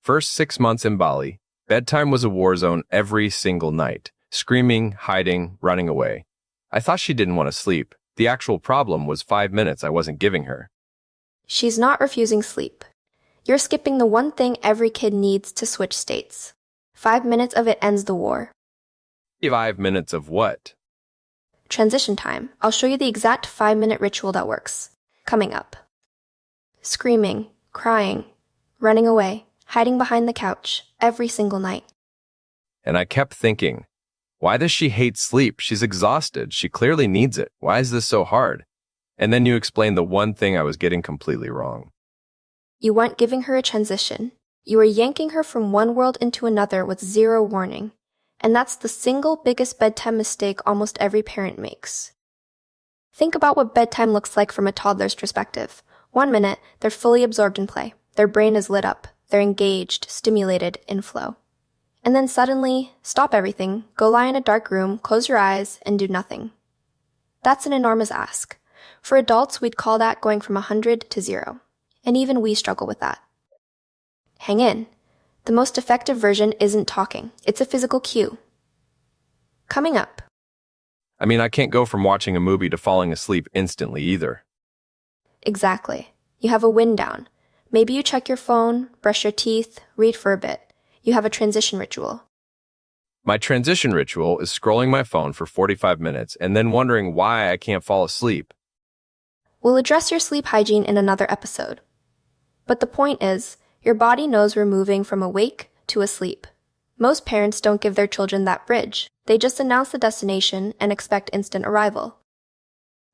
First 6 months in Bali, bedtime was a war zone every single night. Screaming, hiding, running away. I thought she didn't want to sleep. The actual problem was 5 minutes I wasn't giving her. She's not refusing sleep. You're skipping the one thing every kid needs to switch states. 5 minutes of it ends the war. 5 minutes of what? Transition time. I'll show you the exact 5-minute ritual that works. Coming up. Screaming, crying, running away, hiding behind the couch, every single night. And I kept thinking, why does she hate sleep? She's exhausted. She clearly needs it. Why is this so hard? And then you explained the one thing I was getting completely wrong. You weren't giving her a transition. You were yanking her from one world into another with zero warning. And that's the single biggest bedtime mistake almost every parent makes. Think about what bedtime looks like from a toddler's perspective. 1 minute, they're fully absorbed in play. Their brain is lit up. They're engaged, stimulated, in flow. And then suddenly, stop everything, go lie in a dark room, close your eyes, and do nothing. That's an enormous ask. For adults, we'd call that going from 100 to 0. And even we struggle with that. Hang in. The most effective version isn't talking. It's a physical cue. Coming up. I mean, I can't go from watching a movie to falling asleep instantly either. Exactly. You have a wind down. Maybe you check your phone, brush your teeth, read for a bit. You have a transition ritual. My transition ritual is scrolling my phone for 45 minutes and then wondering why I can't fall asleep. We'll address your sleep hygiene in another episode. But the point is, your body knows we're moving from awake to asleep. Most parents don't give their children that bridge. They just announce the destination and expect instant arrival.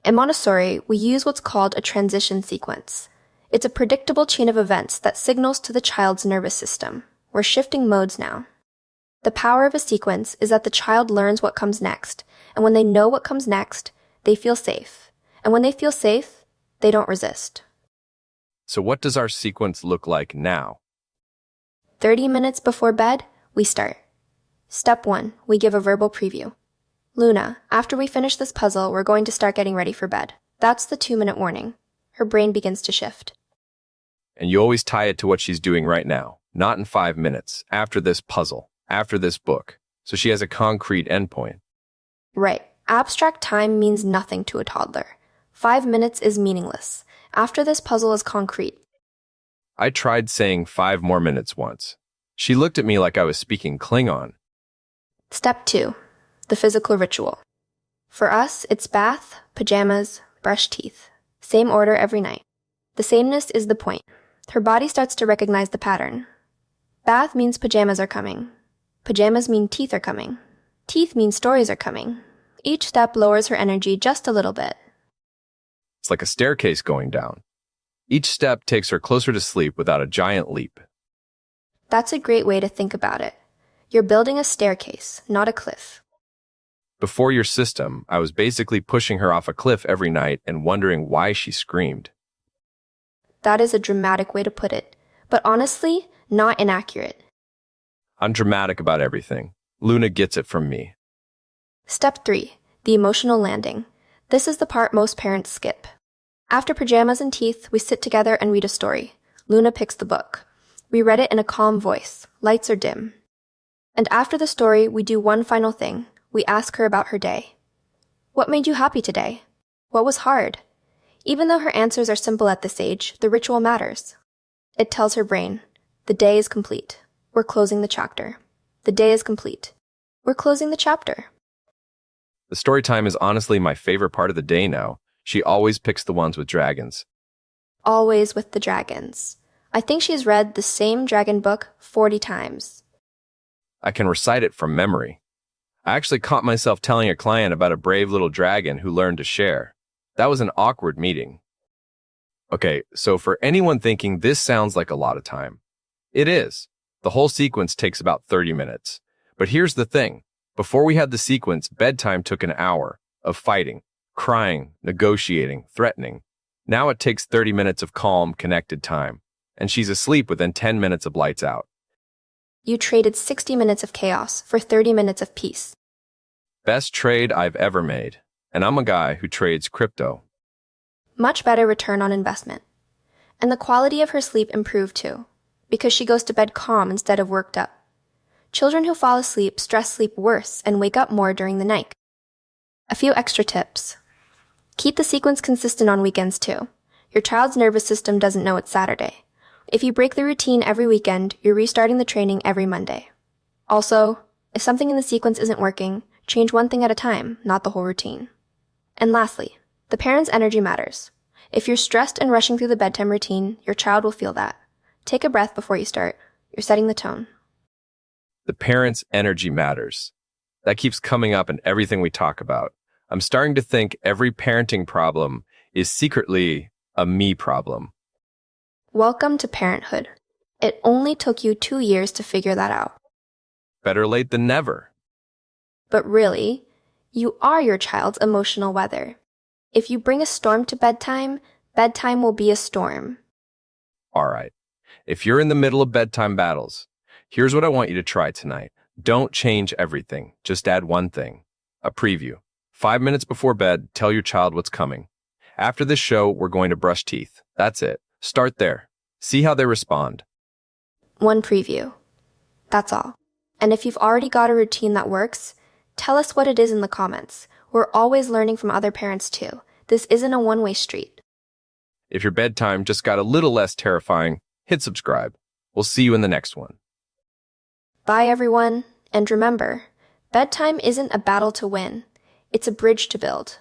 In Montessori, we use what's called a transition sequence. It's a predictable chain of events that signals to the child's nervous system. We're shifting modes now. The power of a sequence is that the child learns what comes next, and when they know what comes next, they feel safe. And when they feel safe, they don't resist. So what does our sequence look like now? 30 minutes before bed, we start. Step 1, we give a verbal preview. Luna, after we finish this puzzle, we're going to start getting ready for bed. That's the 2-minute warning. Her brain begins to shift. And you always tie it to what she's doing right now. Not in 5 minutes, after this puzzle, after this book. So she has a concrete endpoint. Right. Abstract time means nothing to a toddler. 5 minutes is meaningless. After this puzzle is concrete. I tried saying 5 more minutes once. She looked at me like I was speaking Klingon. Step 2, the physical ritual. For us, it's bath, pajamas, brush teeth. Same order every night. The sameness is the point. Her body starts to recognize the pattern. Bath means pajamas are coming. Pajamas mean teeth are coming. Teeth mean stories are coming. Each step lowers her energy just a little bit. It's like a staircase going down. Each step takes her closer to sleep without a giant leap. That's a great way to think about it. You're building a staircase, not a cliff. Before your system, I was basically pushing her off a cliff every night and wondering why she screamed. That is a dramatic way to put it, but honestly, not inaccurate. I'm dramatic about everything. Luna gets it from me. Step 3, the emotional landing. This is the part most parents skip. After pajamas and teeth, we sit together and read a story. Luna picks the book. We read it in a calm voice. Lights are dim. And after the story, we do one final thing. We ask her about her day. What made you happy today? What was hard? Even though her answers are simple at this age, the ritual matters. It tells her brain, the day is complete. We're closing the chapter. The day is complete. We're closing the chapter. The story time is honestly my favorite part of the day now. She always picks the ones with dragons. Always with the dragons. I think she's read the same dragon book 40 times. I can recite it from memory. I actually caught myself telling a client about a brave little dragon who learned to share. That was an awkward meeting. Okay, so for anyone thinking this sounds like a lot of time, it is. The whole sequence takes about 30 minutes. But here's the thing. Before we had the sequence, bedtime took an hour of fighting, crying, negotiating, threatening. Now it takes 30 minutes of calm, connected time. And she's asleep within 10 minutes of lights out. You traded 60 minutes of chaos for 30 minutes of peace. Best trade I've ever made. And I'm a guy who trades crypto. Much better return on investment. And the quality of her sleep improved too. because she goes to bed calm instead of worked up. Children who fall asleep stress sleep worse and wake up more during the night. A few extra tips. Keep the sequence consistent on weekends too. Your child's nervous system doesn't know it's Saturday. If you break the routine every weekend, you're restarting the training every Monday. Also, if something in the sequence isn't working, change one thing at a time, not the whole routine. And lastly, the parent's energy matters. If you're stressed and rushing through the bedtime routine, your child will feel that. Take a breath before you start. You're setting the tone. The parent's energy matters. That keeps coming up in everything we talk about. I'm starting to think every parenting problem is secretly a me problem. Welcome to parenthood. It only took you 2 years to figure that out. Better late than never. But really, you are your child's emotional weather. If you bring a storm to bedtime, bedtime will be a storm. All right. If you're in the middle of bedtime battles, here's what I want you to try tonight. Don't change everything. Just add one thing. A preview. 5 minutes before bed, tell your child what's coming. After this show, we're going to brush teeth. That's it. Start there. See how they respond. One preview. That's all. And if you've already got a routine that works, tell us what it is in the comments. We're always learning from other parents too. This isn't a one-way street. If your bedtime just got a little less terrifying, hit subscribe. We'll see you in the next one. Bye, everyone. And remember, bedtime isn't a battle to win. It's a bridge to build.